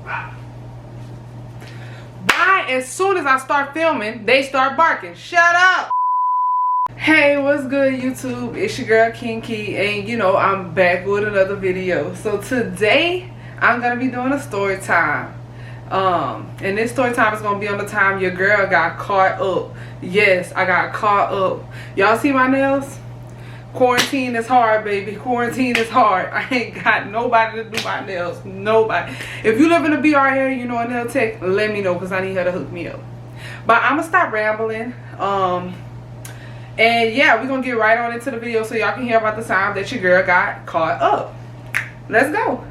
Why as soon as I start filming, they start barking? Shut up! Hey, what's good YouTube? It's your girl Kinky, and you know I'm back with another video. So today I'm gonna be doing a story time. And this story time is gonna be on the time your girl got caught up. Yes, I got caught up. Y'all see my nails? Quarantine is hard, baby. Quarantine is hard. I ain't got nobody to do my nails. Nobody. If you live in the BR area, you know a nail tech, let me know because I need her to hook me up. But I'm gonna stop rambling. And yeah, we're gonna get right on into the video so y'all can hear about the time that your girl got caught up. Let's go.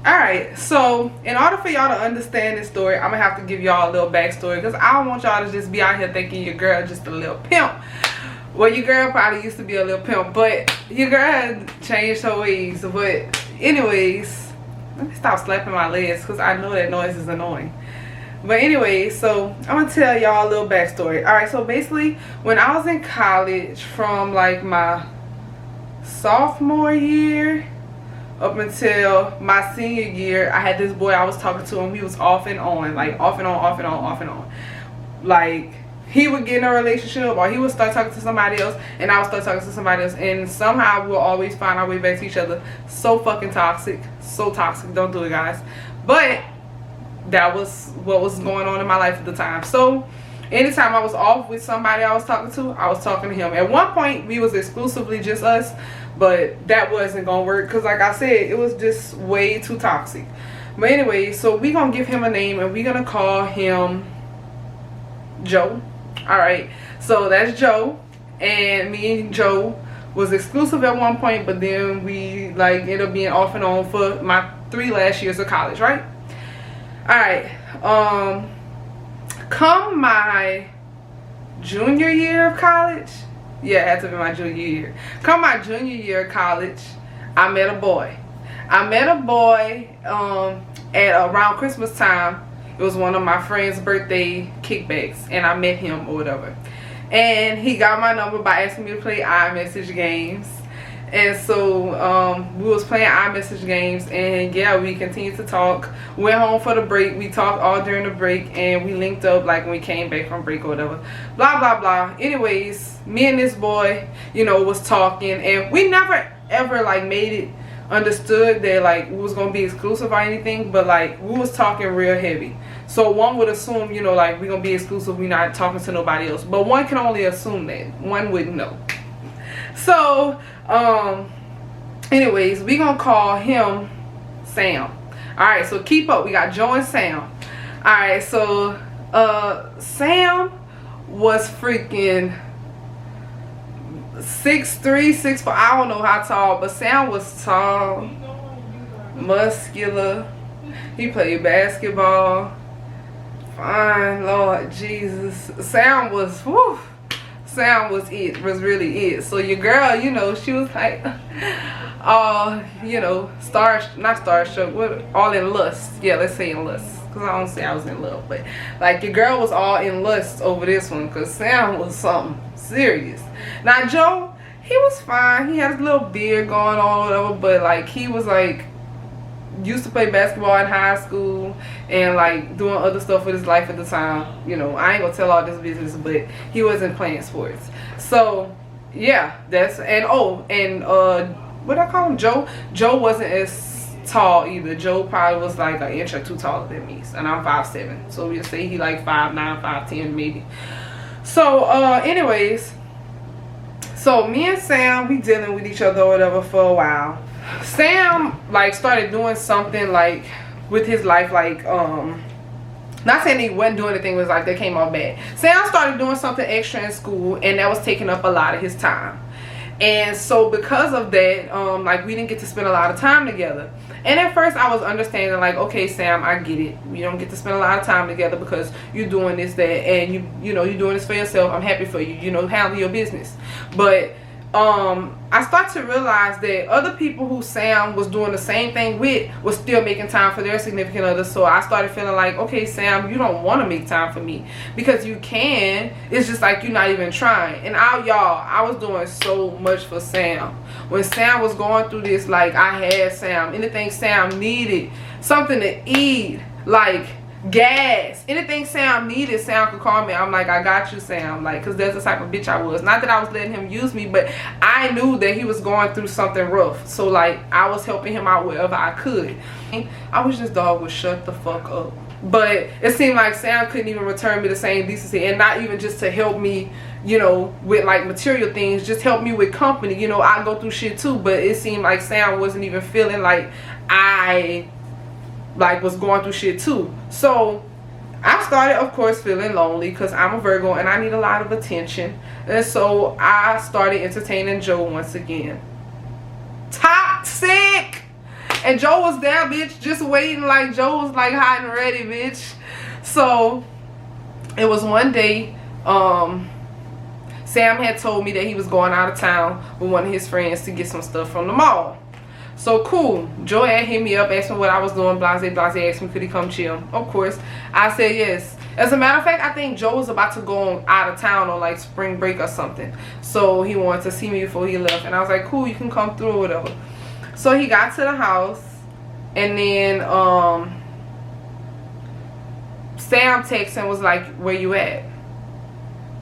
Alright, so in order for y'all to understand this story, I'm gonna have to give y'all a little backstory because I don't want y'all to just be out here thinking your girl just a little pimp. Well, your girl probably used to be a little pimp, but your girl had changed her ways. But anyways, let me stop slapping my legs because I know that noise is annoying. But anyway, so I'm gonna tell y'all a little backstory. Alright, so basically when I was in college from like my sophomore year up until my senior year, I had this boy I was talking to, and he was off and on, like off and on, off and on, off and on. Like he would get in a relationship or he would start talking to somebody else and I would start talking to somebody else, and somehow we'll always find our way back to each other. So fucking toxic. So toxic. Don't do it, guys. But that was what was going on in my life at the time. So anytime I was off with somebody I was talking to, I was talking to him. At one point we was exclusively just us, but that wasn't gonna work because like I said, it was just way too toxic. But anyway, so we gonna give him a name and we're gonna call him Joe. Alright, so that's Joe, and me and Joe was exclusive at one point, but then we like ended up being off and on for my 3 last years of college, right? Alright, come my junior year of college, yeah, it had to be my junior year. Come my junior year of college, I met a boy. I met a boy at around Christmas time. It was one of my friend's birthday kickbacks, and I met him or whatever. And he got my number by asking me to play iMessage games. And so we was playing iMessage games, and yeah, we continued to talk. Went home for the break. We talked all during the break, and we linked up like when we came back from break or whatever. Blah blah blah. Anyways, me and this boy, you know, was talking, and we never ever like made it understood that like we was gonna be exclusive or anything, but like we was talking real heavy. So one would assume, you know, like we're gonna be exclusive, we're not talking to nobody else, but one can only assume that. One wouldn't know. So anyways, we gonna call him Sam. Alright, so keep up. We got Joe and Sam. Alright, so Sam was freaking 6'3", 6'4". I don't know how tall, but Sam was tall, muscular. He played basketball. Fine, Lord Jesus. Sam was, whew, Sam was it, was really it. So your girl, you know, she was like, you know, not starstruck, what, all in lust. Yeah, let's say in lust, because I don't say I was in love, but like your girl was all in lust over this one, because Sam was something serious. Now Joe, he was fine. He had his little beard going on, whatever, but like he was like used to play basketball in high school and like doing other stuff with his life at the time. You know, I ain't gonna tell all this business, but he wasn't playing sports. So yeah, that's, and what I call him, Joe. Joe wasn't as tall either. Joe probably was like an inch or two taller than me, and I'm 5'7", so we'll say he like 5'9", 5'10" maybe. So anyways, so me and Sam, we dealing with each other or whatever for a while. Sam like started doing something like with his life, like not saying he wasn't doing anything, was like that came out bad. Sam started doing something extra in school, and that was taking up a lot of his time. And so because of that, like we didn't get to spend a lot of time together. And at first I was understanding, like, okay Sam, I get it, you don't get to spend a lot of time together because you're doing this, that, and you know you're doing this for yourself. I'm happy for you, you know, handle your business. But I start to realize that other people who Sam was doing the same thing with was still making time for their significant other. So I started feeling like, okay, Sam, you don't want to make time for me, because you can. It's just like you're not even trying. And I was doing so much for Sam. When Sam was going through this, like, I had Sam. Anything Sam needed, something to eat, like gas, anything Sam needed, Sam could call me. I'm like, I got you, Sam. Like, because that's the type of bitch I was. Not that I was letting him use me, but I knew that he was going through something rough. So like, I was helping him out wherever I could. I wish this dog would shut the fuck up. But it seemed like Sam couldn't even return me the same decency, and not even just to help me, you know, with like material things, just help me with company. You know, I go through shit too, but it seemed like Sam wasn't even feeling like I was going through shit too. So I started, of course, feeling lonely, because I'm a Virgo and I need a lot of attention. And so I started entertaining Joe once again. Toxic! And Joe was there, bitch, just waiting. Like, Joe was like hot and ready, bitch. So it was one day, Sam had told me that he was going out of town with one of his friends to get some stuff from the mall. So cool. Joe had hit me up, asked me what I was doing, blase, asked me could he come chill. Of course, I said yes. As a matter of fact, I think Joe was about to go out of town on like spring break or something. So he wanted to see me before he left. And I was like, cool, you can come through or whatever. So he got to the house, and then Sam texted and was like, where you at?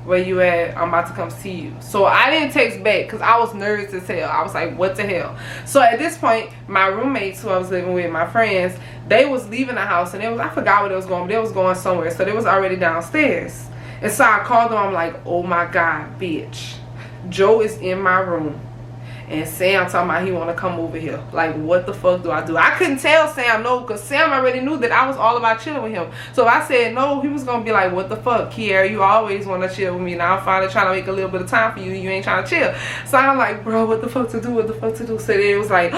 Where you at? I'm about to come see you. So I didn't text back because I was nervous as hell. I was like, what the hell? So at this point, my roommates who I was living with, my friends, they was leaving the house, and I forgot where they was going, but they was going somewhere. So they was already downstairs. And so I called them. I'm like, oh my God, bitch. Joe is in my room, and Sam talking about he want to come over here. Like, what the fuck do I do? I couldn't tell Sam no, because Sam already knew that I was all about chilling with him. So if I said no, he was going to be like, what the fuck, Kiara? You always want to chill with me. Now I'm finally trying to make a little bit of time for you. You ain't trying to chill. So I'm like, bro, what the fuck to do? What the fuck to do? So it was like,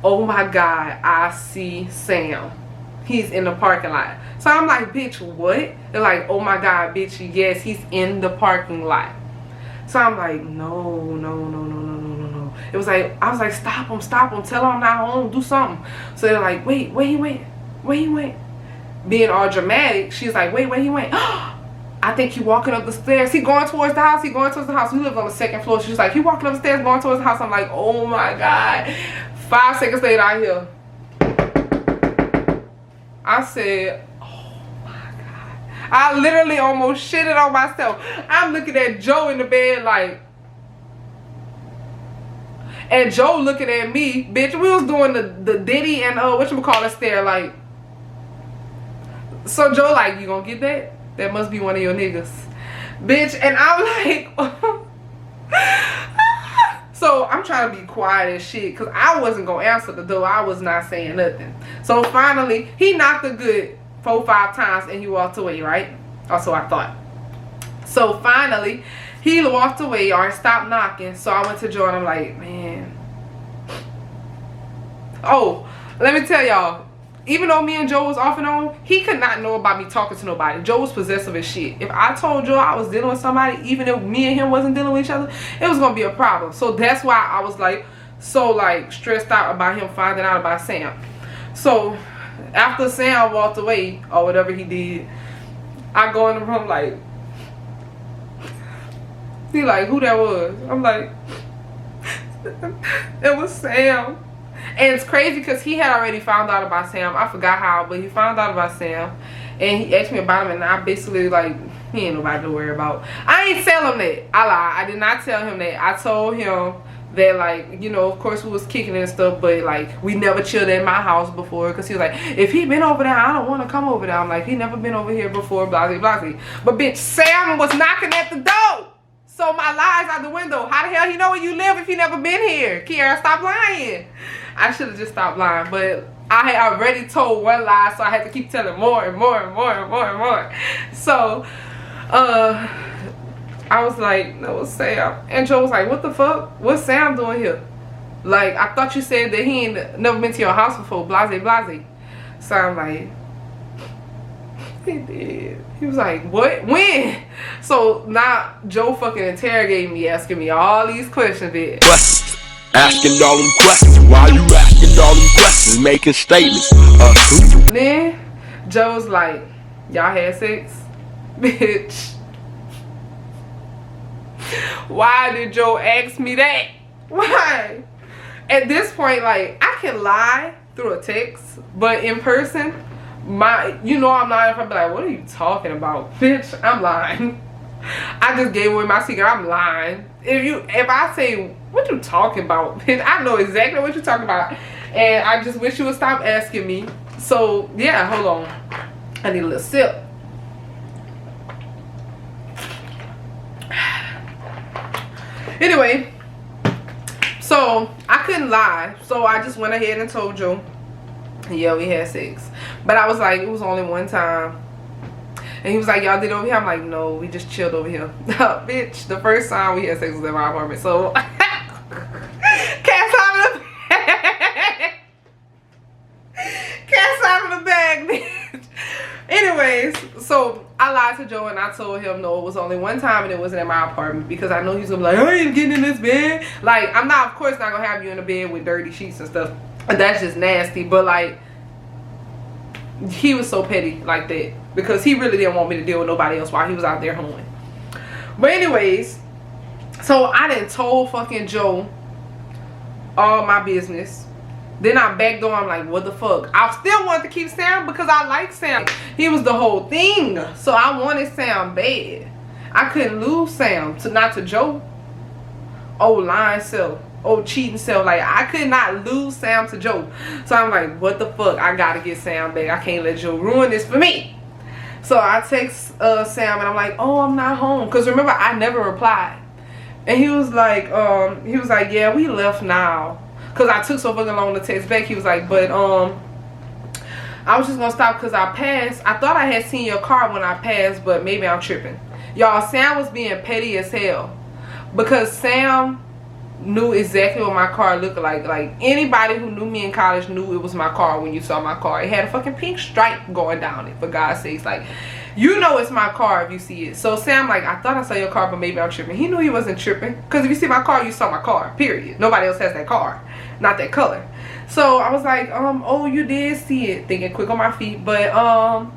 oh my God, I see Sam. He's in the parking lot. So I'm like, bitch, what? They're like, oh my God, bitch, yes, he's in the parking lot. So I'm like, no. It was like, I was like, stop him, tell him I'm not home, do something. So they're like, wait, where he went? Being all dramatic, she's like, wait, where he went? I think he walking up the stairs. He going towards the house. We live on the second floor. She's like, he walking up the stairs, going towards the house. I'm like, oh my God. 5 seconds later, I hear. I said, oh my God. I literally almost shitted on myself. I'm looking at Joe in the bed like, and Joe looking at me, bitch. We was doing the Diddy and whatchamacallit stare, like. So Joe like, you gonna get that? That must be one of your niggas, bitch. And I'm like, so I'm trying to be quiet as shit, because I wasn't gonna answer the door. I was not saying nothing. So finally, he knocked a good 4 or 5 times and he walked away, right? Also, I thought. So finally, he walked away or stopped knocking. So I went to Joe and I'm like, man. Oh, let me tell y'all. Even though me and Joe was off and on, he could not know about me talking to nobody. Joe was possessive as shit. If I told Joe I was dealing with somebody, even if me and him wasn't dealing with each other, it was going to be a problem. So that's why I was like, so like stressed out about him finding out about Sam. So after Sam walked away or whatever he did, I go in the room like, he like, who that was? I'm like, it was Sam. And it's crazy because he had already found out about Sam. I forgot how, but he found out about Sam. And he asked me about him, and I basically like, he ain't nobody to worry about. I ain't tell him that. I lied. I did not tell him that. I told him that, like, you know, of course we was kicking and stuff, but like, we never chilled at my house before. Because he was like, if he been over there, I don't want to come over there. I'm like, he never been over here before, blase. But bitch, Sam was knocking at the door. So my lies out the window. How the hell he know where you live if he never been here? Kiara, stop lying. I should have just stopped lying, but I had already told one lie, so I had to keep telling more and more. So, I was like, no, it's Sam. And Joe was like, what the fuck? What's Sam doing here? Like, I thought you said that he ain't never been to your house before, blase. So I'm like, He did. He was like, what? When? So now Joe fucking interrogating me, asking me all these questions, bitch. Asking all them questions. Why you asking all them questions? Making statements. Then Joe's like, y'all had sex? Bitch. Why did Joe ask me that? Why? At this point, like, I can lie through a text, but in person, you know I'm lying if I be like, what are you talking about? Bitch, I'm lying. I just gave away my secret. I'm lying. If I say, what you talking about? Bitch, I know exactly what you're talking about. And I just wish you would stop asking me. So, yeah, hold on. I need a little sip. Anyway, so I couldn't lie. So I just went ahead and told Joe, yeah, we had sex. But I was like, it was only one time. And he was like, y'all did it over here? I'm like, no, we just chilled over here. Bitch, the first time we had sex was in my apartment. So, cats out of the bag. Cats out of the bag, bitch. Anyways, so I lied to Joe and I told him no, it was only one time and it wasn't in my apartment because I know he's gonna be like, I ain't getting in this bed. Like, I'm not, of course, not gonna have you in a bed with dirty sheets and stuff. That's just nasty. But like, he was so petty like that because he really didn't want me to deal with nobody else while he was out there hoeing. But anyways, so I done told fucking Joe all my business. Then I backdoor, I'm like, what the fuck? I still wanted to keep Sam because I like Sam. He was the whole thing. So I wanted Sam bad. I couldn't lose Sam not to Joe. Oh, lying self. Oh, cheating self. Like, I could not lose Sam to Joe. So I'm like, what the fuck? I gotta get Sam back. I can't let Joe ruin this for me. So I text Sam and I'm like, oh, I'm not home. Because remember, I never replied. And he was like, yeah, we left now. Because I took so fucking long to text back. He was like, but I was just gonna stop because I passed. I thought I had seen your car when I passed, but maybe I'm tripping. Y'all, Sam was being petty as hell. Because Sam knew exactly what my car looked like. Like, anybody who knew me in college knew it was my car when you saw my car. It had a fucking pink stripe going down it, for God's sakes. Like, you know it's my car if you see it. So Sam, like, I thought I saw your car, but maybe I'm tripping. He knew he wasn't tripping. Because if you see my car, you saw my car, period. Nobody else has that car. Not that color. So I was like, oh, you did see it. Thinking quick on my feet. But I'm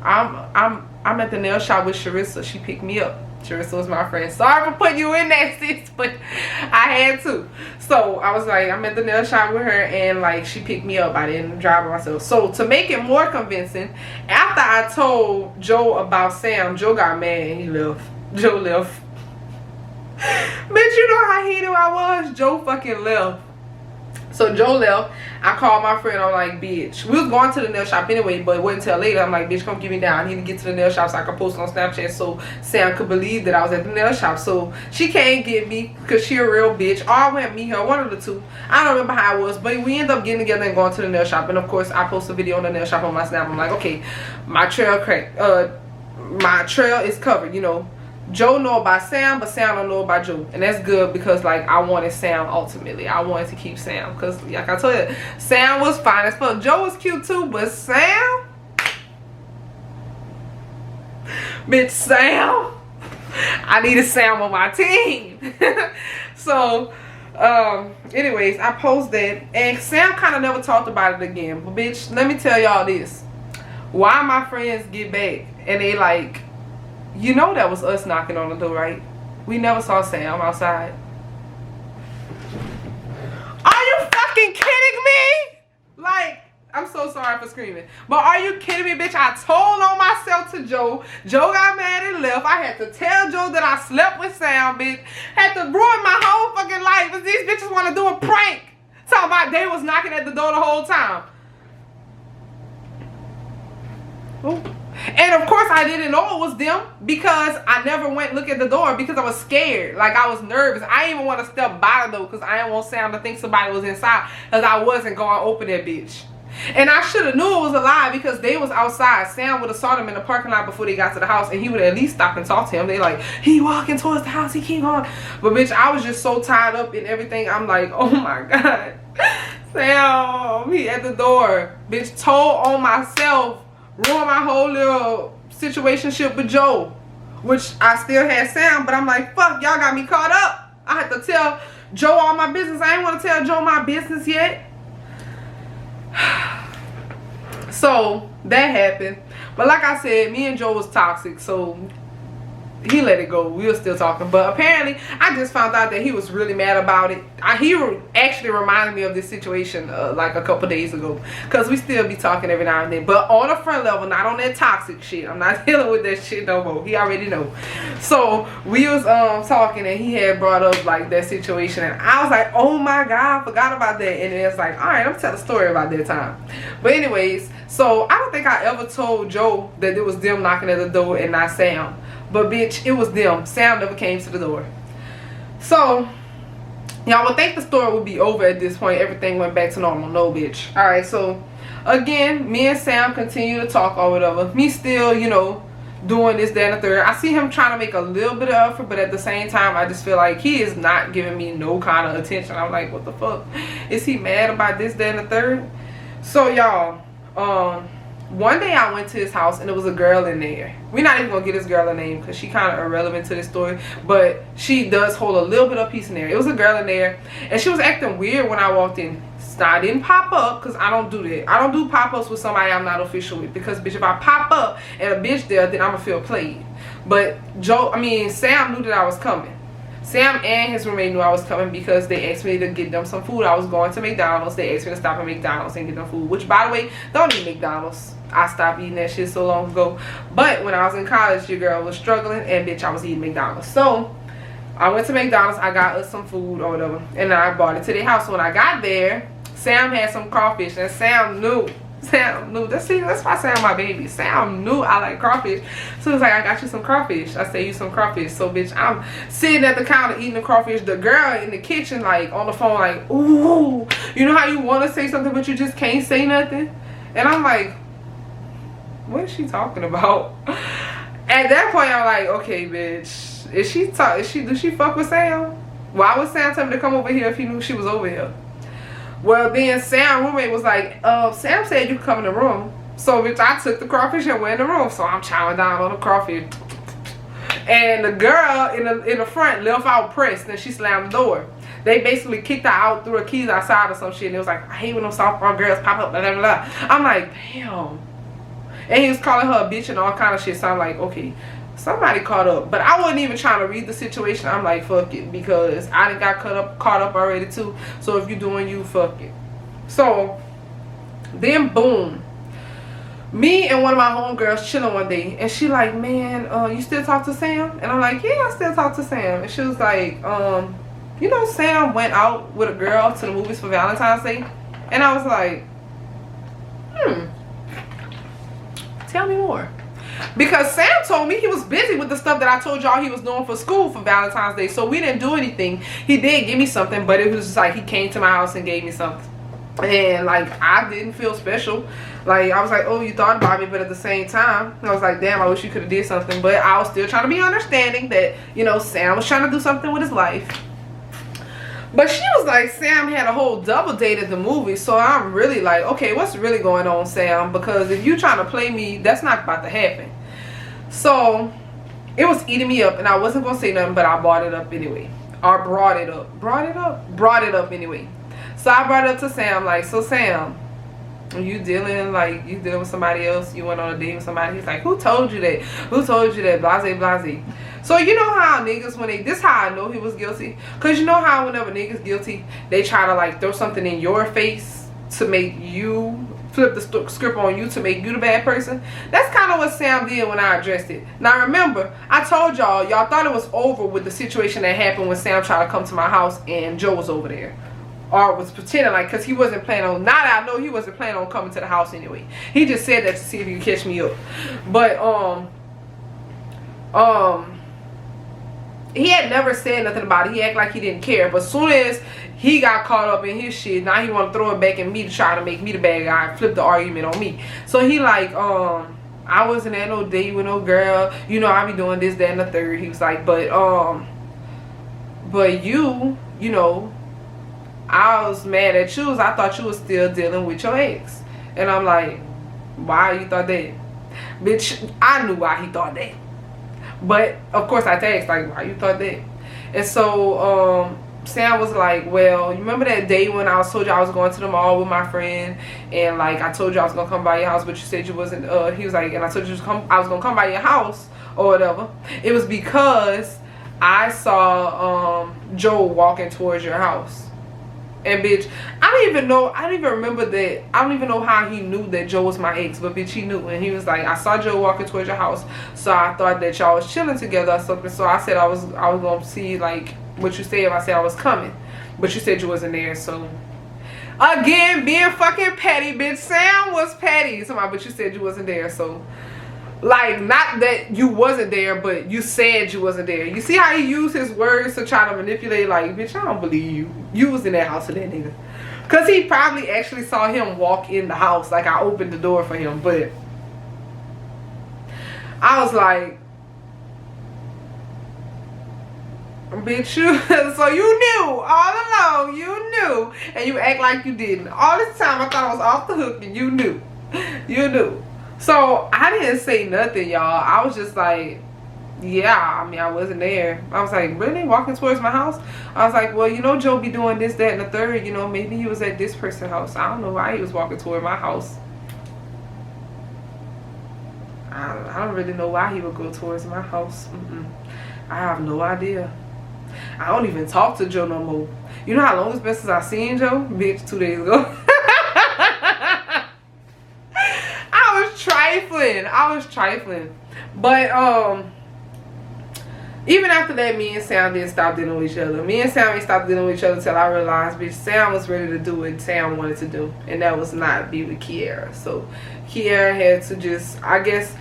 at the nail shop with Charissa. She picked me up. Charissa was my friend. Sorry for putting you in that, sis, but I had to. So I was like, I'm at the nail shop with her, and like, she picked me up. I didn't drive myself. So to make it more convincing, after I told Joe about Sam, Joe got mad and he left. Joe left. Bitch, you know how heated I was? Joe fucking left. So Joe left. I called my friend. I'm like, bitch. We was going to the nail shop anyway, but it wasn't until later. I'm like, bitch, come get me down. I need to get to the nail shop so I can post on Snapchat so Sam could believe that I was at the nail shop. So she can't get me because she a real bitch. Or I went meet her, one of the two. I don't remember how it was, but we ended up getting together and going to the nail shop. And of course, I post a video on the nail shop on my Snap. I'm like, okay, my trail is covered, you know. Joe know about Sam, but Sam don't know about Joe. And that's good because, like, I wanted Sam ultimately. I wanted to keep Sam because, like I told you, Sam was fine as fuck. Joe was cute too, but Sam? Bitch, Sam? I needed Sam on my team. So, anyways, I posted that. And Sam kind of never talked about it again. But, bitch, let me tell y'all this. Why my friends get back and they like, you know that was us knocking on the door, right? We never saw Sam outside. Are you fucking kidding me? Like, I'm so sorry for screaming. But are you kidding me, bitch? I told on myself to Joe. Joe got mad and left. I had to tell Joe that I slept with Sam, bitch. Had to ruin my whole fucking life because these bitches want to do a prank. Talking about they was knocking at the door the whole time. Ooh. And of course I didn't know it was them because I never went look at the door because I was scared. Like, I was nervous. I didn't even want to step by the door because I didn't want Sam to think somebody was inside because I wasn't going to open that bitch. And I should have knew it was a lie because they was outside. Sam would have saw them in the parking lot before they got to the house and he would at least stop and talk to him. They like, he walking towards the house, he keep on. But bitch, I was just so tied up in everything. I'm like, oh my God. Sam, he at the door. Bitch, told on myself. ruined my whole little situationship with Joe, which I still had Sam, but I'm like, fuck, y'all got me caught up. I had to tell Joe all my business. I ain't want to tell Joe my business yet. So that happened. But like I said, me and Joe was toxic, so he let it go. We were still talking, but apparently I just found out that he was really mad about it. He actually reminded me of this situation like a couple days ago, because we still be talking every now and then, but on a friend level, not on that toxic shit. I'm not dealing with that shit no more. He already know. So we was talking, and he had brought up like that situation, and I was like, oh my god, I forgot about that. And it's like, all right, I'm telling a story about that time. But anyways, so I don't think I ever told Joe that it was them knocking at the door and not Sam. But bitch, it was them. Sam never came to the door. So y'all would think the story would be over at this point. Everything went back to normal. No, bitch. Alright, so again, me and Sam continue to talk or whatever. Me still, you know, doing this, that, and the third. I see him trying to make a little bit of effort, but at the same time, I just feel like he is not giving me no kind of attention. I'm like, what the fuck? Is he mad about this, that, and the third? So y'all, one day I went to his house and there was a girl in there. We're not even gonna get this girl a name because she kind of irrelevant to this story, but she does hold a little bit of peace in there. It was a girl in there and she was acting weird when I walked in. So I didn't pop up because I don't do that. I don't do pop-ups with somebody I'm not official with, because bitch, if I pop up and a bitch there, then I'm gonna feel played. But Sam knew that I was coming. Sam and his roommate knew I was coming because they asked me to get them some food. I was going to McDonald's. They asked me to stop at McDonald's and get them food, which, by the way, don't eat McDonald's. I stopped eating that shit so long ago. But when I was in college, your girl was struggling, and bitch, I was eating McDonald's. So I went to McDonald's. I got us some food or whatever, and then I brought it to their house. So when I got there, Sam had some crawfish, and Sam knew. That's why Sam my baby. Sam knew I like crawfish. So he was like, I got you some crawfish. I said, you some crawfish. So bitch, I'm sitting at the counter eating the crawfish. The girl in the kitchen, like, on the phone, like, ooh, you know how you want to say something but you just can't say nothing? And I'm like, what is she talking about? At that point, I'm like, okay, bitch, does she fuck with Sam? Why would Sam tell me to come over here if he knew she was over here? Well, then Sam's roommate was like, Sam said you could come in the room. So bitch, I took the crawfish and went in the room. So I'm chowing down on the crawfish. And the girl in the front left out pressed, and she slammed the door. They basically kicked her out, threw her keys outside or some shit. And it was like, I hate when those softball girls pop up, blah, blah, blah. I'm like, damn. And he was calling her a bitch and all kind of shit. So I'm like, okay, somebody caught up. But I wasn't even trying to read the situation. I'm like, fuck it, because I done got caught up already too. So if you doing you, fuck it. So then boom, me and one of my homegirls chilling one day, and she like, man, you still talk to Sam? And I'm like, yeah, I still talk to Sam. And she was like, you know, Sam went out with a girl to the movies for Valentine's Day. And I was like, tell me more. Because Sam told me he was busy with the stuff that I told y'all he was doing for school for Valentine's Day. So we didn't do anything. He did give me something, but it was just like he came to my house and gave me something. And like, I didn't feel special. Like, I was like, oh, you thought about me, but at the same time, I was like, damn, I wish you could have did something. But I was still trying to be understanding that, you know, Sam was trying to do something with his life. But she was like, Sam had a whole double date at the movie. So I'm really like, okay, what's really going on, Sam? Because if you trying to play me, that's not about to happen. So it was eating me up, and I wasn't going to say nothing, but I brought it up anyway. Or brought it up anyway. So I brought it up to Sam, like, so Sam, you dealing with somebody else? You went on a date with somebody? He's like, who told you that? Who told you that? Blase, blase. So you know how niggas, this how I know he was guilty. Because you know how whenever niggas guilty, they try to like throw something in your face to make you flip the script on you to make you the bad person. That's kind of what Sam did when I addressed it. Now remember, I told y'all thought it was over with the situation that happened when Sam tried to come to my house and Joe was over there. Or was pretending like, because he wasn't planning on, now that I know he wasn't planning on coming to the house anyway. He just said that to see if he could catch me up. But he had never said nothing about it. He acted like he didn't care. But as soon as he got caught up in his shit, now he want to throw it back at me to try to make me the bad guy and flip the argument on me. So he like, I wasn't at no date with no girl. You know, I be doing this, that, and the third. He was like, but you know, I was mad at you. I thought you was still dealing with your ex. And I'm like, why you thought that? Bitch, I knew why he thought that. But of course I asked, like, why you thought that? And so Sam was like, well, you remember that day when I told you I was going to the mall with my friend, and like I told you I was gonna come by your house, but you said you wasn't. He was like, and I told you I was gonna come by your house or whatever. It was because I saw Joe walking towards your house. And bitch, I don't even remember that. I don't even know how he knew that Joe was my ex, but bitch, he knew. And he was like, I saw Joe walking towards your house, so I thought that y'all was chilling together or something. So I said I was gonna see like what you said. I said I was coming, but you said you wasn't there. So again, being fucking petty, bitch. Sam was petty. Somebody, but you said you wasn't there. So like, not that you wasn't there, but you said you wasn't there. You see how he used his words to try to manipulate? Like, bitch, I don't believe you. You was in that house with that nigga. Because he probably actually saw him walk in the house. Like, I opened the door for him. But I was like, bitch, you. So you knew all along. You knew. And you act like you didn't. All this time I thought I was off the hook, and you knew. You knew. So I didn't say nothing, y'all. I was just like, yeah, I mean, I wasn't there. I was like, really? Walking towards my house? I was like, well, you know, Joe be doing this, that, and the third. You know, maybe he was at this person's house. I don't know why he was walking toward my house. I don't really know why he would go towards my house. I have no idea. I don't even talk to Joe no more. You know how long it's been since I seen Joe? Bitch, 2 days ago. I was trifling. But even after that, me and Sam didn't stop dealing with each other. Me and Sam ain't stopped dealing with each other until I realized, bitch, Sam was ready to do what Sam wanted to do, and that was not be with Kiara. So Kiara had to just, I guess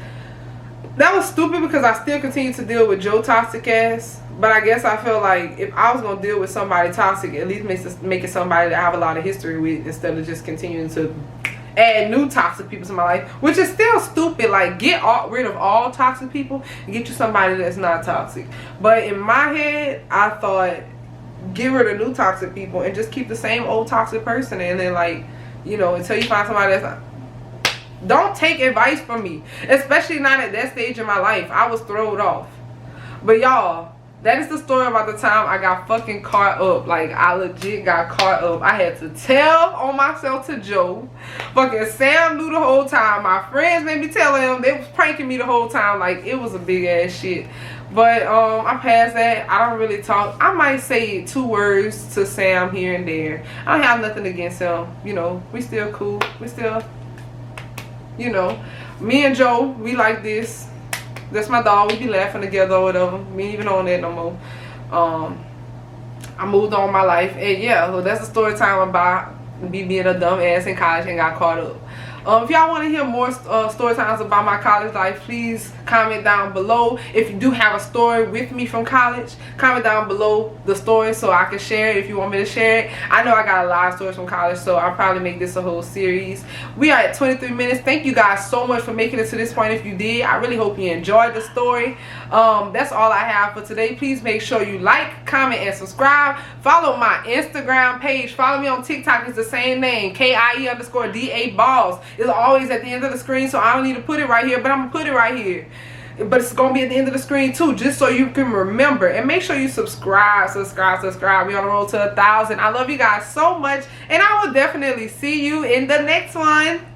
that was stupid, because I still continue to deal with Joe toxic ass. But I guess I felt like if I was gonna deal with somebody toxic, at least make it somebody that I have a lot of history with, instead of just continuing to add new toxic people to my life, which is still stupid. Like, get rid of all toxic people and get you somebody that's not toxic. But in my head, I thought, get rid of new toxic people and just keep the same old toxic person, and then, like, you know, until you find somebody that's not. Don't take advice from me, especially not at that stage in my life. I was thrown off. But y'all, that is the story about the time I got fucking caught up. Like, I legit got caught up. I had to tell on myself to Joe. Fucking Sam knew the whole time. My friends made me tell him. They was pranking me the whole time. Like, it was a big ass shit. But I'm past that. I don't really talk. I might say 2 words to Sam here and there. I don't have nothing against him. You know, we still cool. We still, you know, me and Joe, we like this. That's my dog. We be laughing together or whatever. We ain't even on that no more. I moved on with my life. And yeah, so that's the story time about me being a dumb ass in college and got caught up. If y'all want to hear more story times about my college life, please comment down below. If you do have a story with me from college, comment down below the story so I can share it if you want me to share it. I know I got a lot of stories from college, so I'll probably make this a whole series. We are at 23 minutes. Thank you guys so much for making it to this point. If you did, I really hope you enjoyed the story. That's all I have for today. Please make sure you like, comment, and subscribe. Follow my Instagram page. Follow me on TikTok. It's the same name, KIE_DA_balls. It's always at the end of the screen, so I don't need to put it right here, but I'm gonna put it right here. But it's gonna be at the end of the screen too, just so you can remember. And make sure you subscribe. We on the road to 1,000. I love you guys so much, and I will definitely see you in the next one.